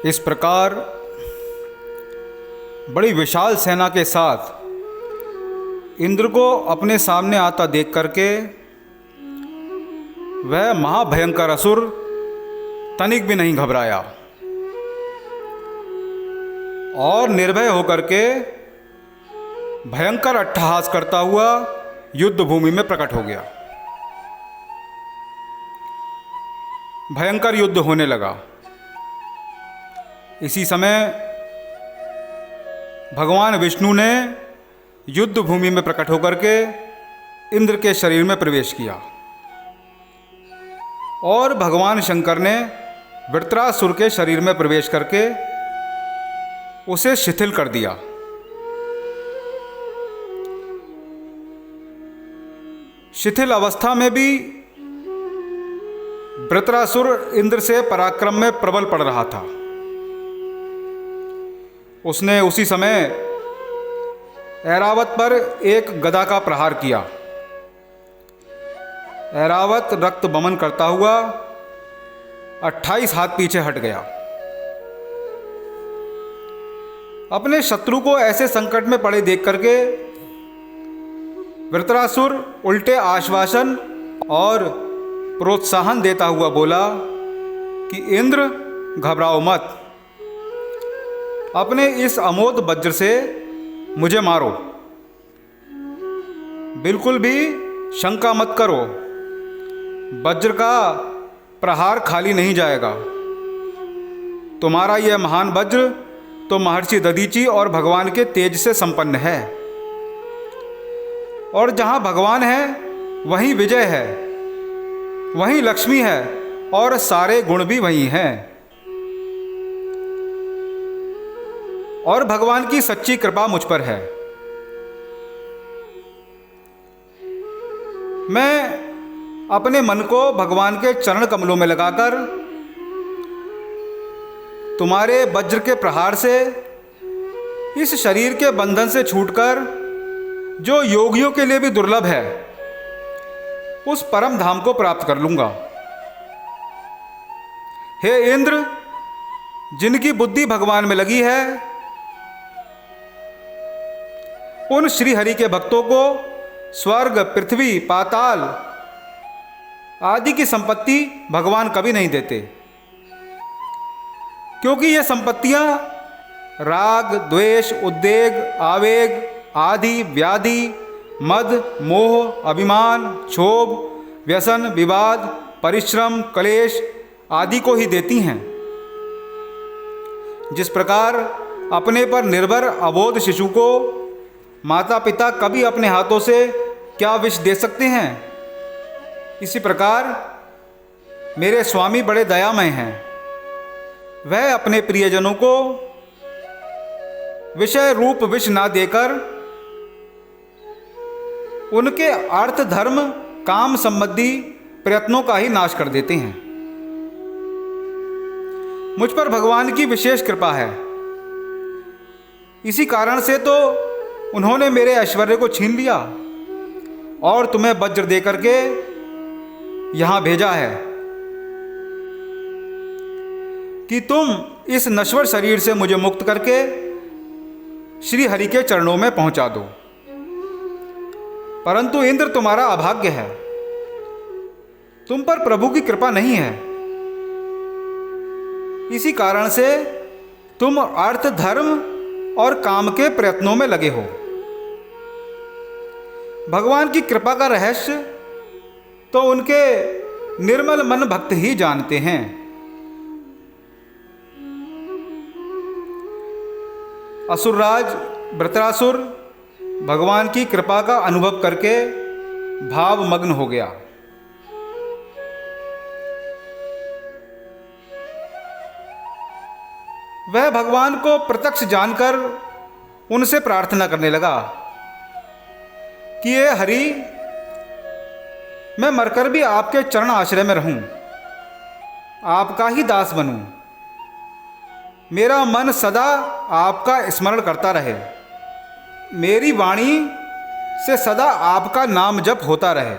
इस प्रकार बड़ी विशाल सेना के साथ इंद्र को अपने सामने आता देख करके वह महाभयंकर असुर तनिक भी नहीं घबराया और निर्भय होकर के भयंकर अट्टहास करता हुआ युद्ध भूमि में प्रकट हो गया। भयंकर युद्ध होने लगा। इसी समय भगवान विष्णु ने युद्ध भूमि में प्रकट होकर के इंद्र के शरीर में प्रवेश किया और भगवान शंकर ने वृत्रासुर के शरीर में प्रवेश करके उसे शिथिल कर दिया। शिथिल अवस्था में भी वृत्रासुर इंद्र से पराक्रम में प्रबल पड़ रहा था। उसने उसी समय ऐरावत पर एक गदा का प्रहार किया। ऐरावत रक्त बमन करता हुआ 28 हाथ पीछे हट गया। अपने शत्रु को ऐसे संकट में पड़े देख करके वृत्रासुर उल्टे आश्वासन और प्रोत्साहन देता हुआ बोला कि इंद्र घबराओ मत, अपने इस अमोद वज्र से मुझे मारो, बिल्कुल भी शंका मत करो, वज्र का प्रहार खाली नहीं जाएगा। तुम्हारा यह महान वज्र तो महर्षि दधीचि और भगवान के तेज से संपन्न है, और जहाँ भगवान है वहीं विजय है, वहीं लक्ष्मी है और सारे गुण भी वहीं हैं। और भगवान की सच्ची कृपा मुझ पर है। मैं अपने मन को भगवान के चरण कमलों में लगाकर तुम्हारे वज्र के प्रहार से इस शरीर के बंधन से छूटकर जो योगियों के लिए भी दुर्लभ है, उस परम धाम को प्राप्त कर लूंगा। हे इंद्र, जिनकी बुद्धि भगवान में लगी है, उन श्री हरि के भक्तों को स्वर्ग, पृथ्वी, पाताल आदि की संपत्ति भगवान कभी नहीं देते, क्योंकि ये संपत्तियां राग, द्वेष, उद्वेग, आवेग आदि, व्याधि, मद, मोह, अभिमान, क्षोभ, व्यसन, विवाद, परिश्रम, क्लेश आदि को ही देती हैं। जिस प्रकार अपने पर निर्भर अबोध शिशु को माता पिता कभी अपने हाथों से क्या विष दे सकते हैं, इसी प्रकार मेरे स्वामी बड़े दयामय हैं। वह अपने प्रियजनों को विषय रूप विष ना देकर उनके अर्थ, धर्म, काम संबंधी प्रयत्नों का ही नाश कर देते हैं। मुझ पर भगवान की विशेष कृपा है। इसी कारण से तो उन्होंने मेरे ऐश्वर्य को छीन लिया और तुम्हें वज्र दे करके यहां भेजा है कि तुम इस नश्वर शरीर से मुझे मुक्त करके श्री हरि के चरणों में पहुंचा दो। परंतु इंद्र, तुम्हारा अभाग्य है, तुम पर प्रभु की कृपा नहीं है। इसी कारण से तुम अर्थ, धर्म और काम के प्रयत्नों में लगे हो। भगवान की कृपा का रहस्य तो उनके निर्मल मन भक्त ही जानते हैं। असुरराज वृत्रासुर भगवान की कृपा का अनुभव करके भावमग्न हो गया। वह भगवान को प्रत्यक्ष जानकर उनसे प्रार्थना करने लगा कि ये हरि, मैं मरकर भी आपके चरण आश्रय में रहूं, आपका ही दास बनूं, मेरा मन सदा आपका स्मरण करता रहे, मेरी वाणी से सदा आपका नाम जप होता रहे,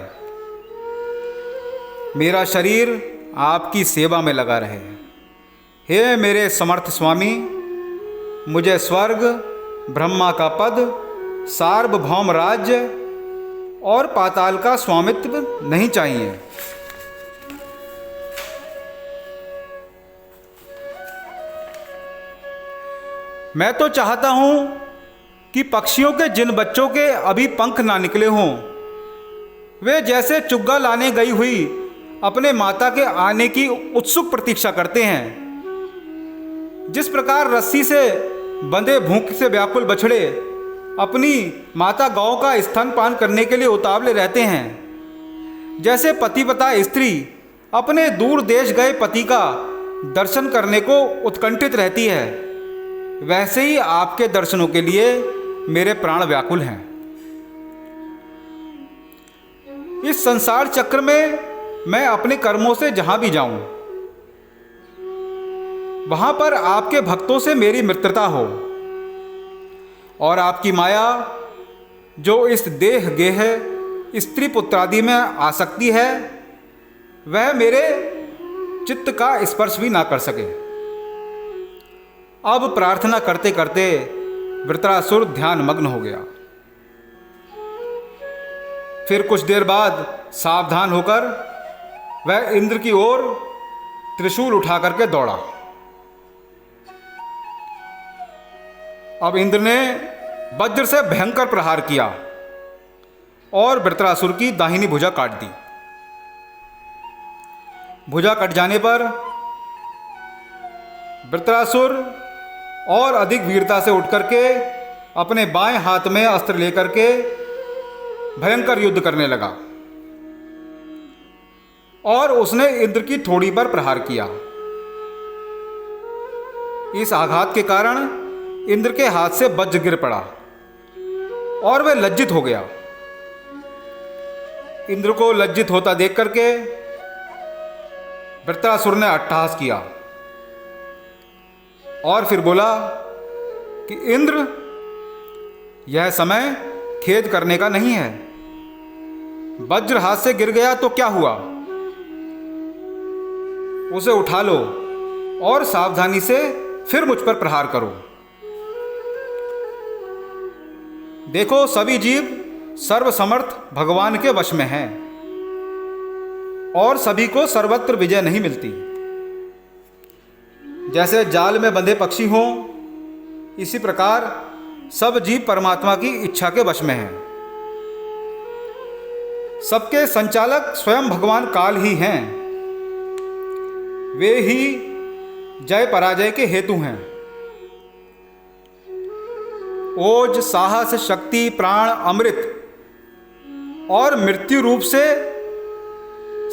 मेरा शरीर आपकी सेवा में लगा रहे। हे मेरे समर्थ स्वामी, मुझे स्वर्ग, ब्रह्मा का पद, सार्वभौम राज्य और पाताल का स्वामित्व नहीं चाहिए। मैं तो चाहता हूं कि पक्षियों के जिन बच्चों के अभी पंख ना निकले हों, वे जैसे चुग्गा लाने गई हुई अपने माता के आने की उत्सुक प्रतीक्षा करते हैं, जिस प्रकार रस्सी से बंधे भूख से व्याकुल बछड़े अपनी माता गौ का स्तनपान करने के लिए उतावले रहते हैं, जैसे पतिव्रता स्त्री अपने दूर देश गए पति का दर्शन करने को उत्कंठित रहती है, वैसे ही आपके दर्शनों के लिए मेरे प्राण व्याकुल हैं। इस संसार चक्र में मैं अपने कर्मों से जहां भी जाऊं, वहां पर आपके भक्तों से मेरी मित्रता हो और आपकी माया जो इस देह गेह स्त्री पुत्रादि में आसक्ति है, वह मेरे चित्त का स्पर्श भी ना कर सके। अब प्रार्थना करते करते वृत्रासुर ध्यान मग्न हो गया। फिर कुछ देर बाद सावधान होकर वह इंद्र की ओर त्रिशूल उठा करके दौड़ा। अब इंद्र ने वज्र से भयंकर प्रहार किया और वृत्रासुर की दाहिनी भुजा काट दी। भुजा कट जाने पर वृत्रासुर और अधिक वीरता से उठ करके अपने बाएं हाथ में अस्त्र लेकर के भयंकर युद्ध करने लगा और उसने इंद्र की थोड़ी पर प्रहार किया। इस आघात के कारण इंद्र के हाथ से वज्र गिर पड़ा और वह लज्जित हो गया। इंद्र को लज्जित होता देख करके वृत्रासुर ने अट्टहास किया और फिर बोला कि इंद्र, यह समय खेद करने का नहीं है। वज्र हाथ से गिर गया तो क्या हुआ, उसे उठा लो और सावधानी से फिर मुझ पर प्रहार करो। देखो, सभी जीव सर्वसमर्थ भगवान के वश में हैं और सभी को सर्वत्र विजय नहीं मिलती। जैसे जाल में बंधे पक्षी हों, इसी प्रकार सब जीव परमात्मा की इच्छा के वश में हैं। सबके संचालक स्वयं भगवान काल ही हैं। वे ही जय पराजय के हेतु हैं। ओज, साहस, शक्ति, प्राण, अमृत और मृत्यु रूप से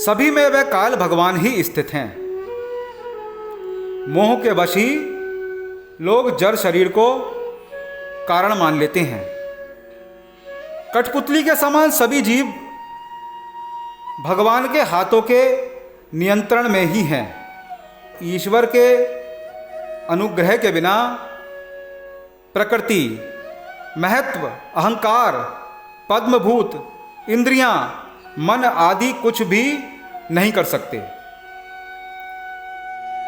सभी में वह काल भगवान ही स्थित हैं। मोह के वश ही लोग जड़ शरीर को कारण मान लेते हैं। कठपुतली के समान सभी जीव भगवान के हाथों के नियंत्रण में ही हैं। ईश्वर के अनुग्रह के बिना प्रकृति, महत्व, अहंकार, पद्मभूत, इंद्रियां, मन आदि कुछ भी नहीं कर सकते।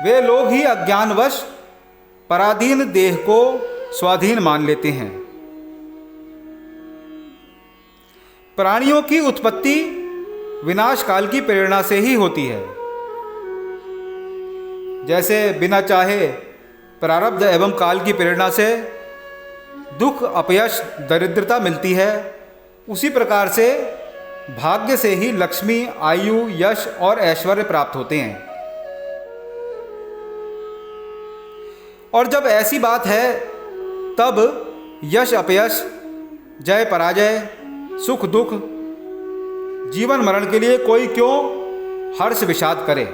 वे लोग ही अज्ञानवश पराधीन देह को स्वाधीन मान लेते हैं। प्राणियों की उत्पत्ति विनाश काल की प्रेरणा से ही होती है। जैसे बिना चाहे प्रारब्ध एवं काल की प्रेरणा से दुख, अपयश, दरिद्रता मिलती है, उसी प्रकार से भाग्य से ही लक्ष्मी, आयु, यश और ऐश्वर्य प्राप्त होते हैं। और जब ऐसी बात है तब यश अपयश, जय पराजय, सुख दुख, जीवन मरण के लिए कोई क्यों हर्ष विषाद करे।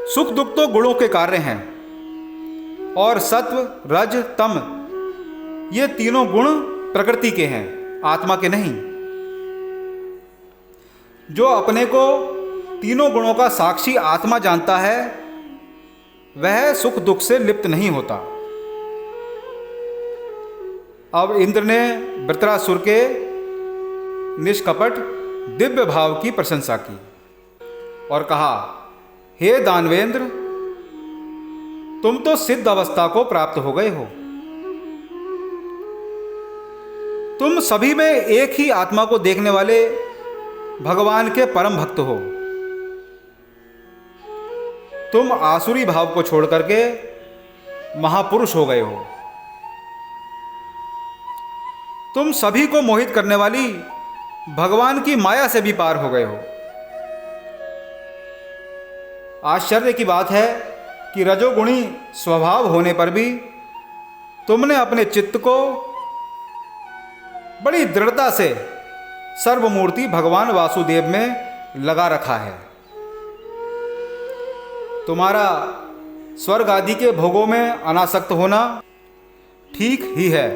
सुख दुख तो गुणों के कार्य हैं और सत्व, रज, तम ये तीनों गुण प्रकृति के हैं, आत्मा के नहीं। जो अपने को तीनों गुणों का साक्षी आत्मा जानता है, वह सुख दुख से लिप्त नहीं होता। अब इंद्र ने वृत्रासुर के निष्कपट दिव्य भाव की प्रशंसा की और कहा, हे दानवेंद्र, तुम तो सिद्ध अवस्था को प्राप्त हो गए हो। तुम सभी में एक ही आत्मा को देखने वाले भगवान के परम भक्त हो। तुम आसुरी भाव को छोड़ करके महापुरुष हो गए हो। तुम सभी को मोहित करने वाली भगवान की माया से भी पार हो गए हो। आश्चर्य की बात है कि रजोगुणी स्वभाव होने पर भी तुमने अपने चित्त को बड़ी दृढ़ता से सर्वमूर्ति भगवान वासुदेव में लगा रखा है। तुम्हारा स्वर्ग आदि के भोगों में अनासक्त होना ठीक ही है।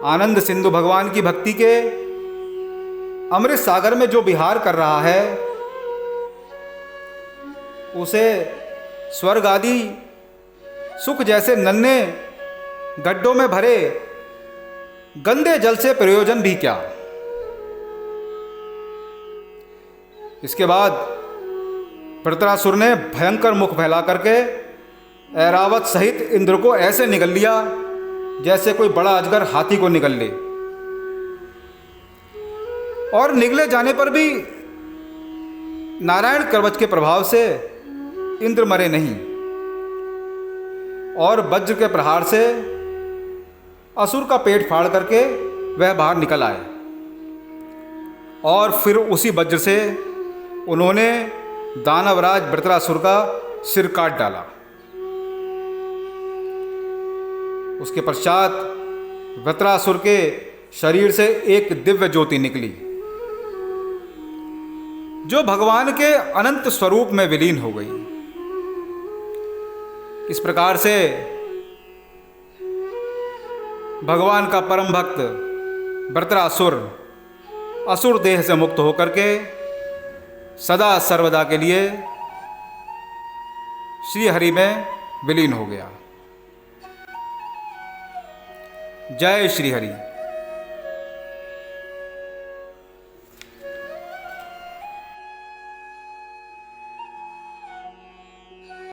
आनंद सिंधु भगवान की भक्ति के अमृत सागर में जो विहार कर रहा है उसे स्वर्ग आदि सुख जैसे नन्हे गड्ढों में भरे गंदे जल से प्रयोजन भी क्या। इसके बाद वृत्रासुर ने भयंकर मुख फैला करके ऐरावत सहित इंद्र को ऐसे निगल लिया जैसे कोई बड़ा अजगर हाथी को निगल ले। और निगले जाने पर भी नारायण कवच के प्रभाव से इंद्र मरे नहीं और वज्र के प्रहार से असुर का पेट फाड़ करके वह बाहर निकल आए और फिर उसी वज्र से उन्होंने दानवराज वृत्रासुर का सिर काट डाला। उसके पश्चात वृत्रासुर के शरीर से एक दिव्य ज्योति निकली जो भगवान के अनंत स्वरूप में विलीन हो गई। इस प्रकार से भगवान का परम भक्त वृत्रासुर असुर देह से मुक्त होकर के सदा सर्वदा के लिए श्री हरि में विलीन हो गया। जय श्री हरि।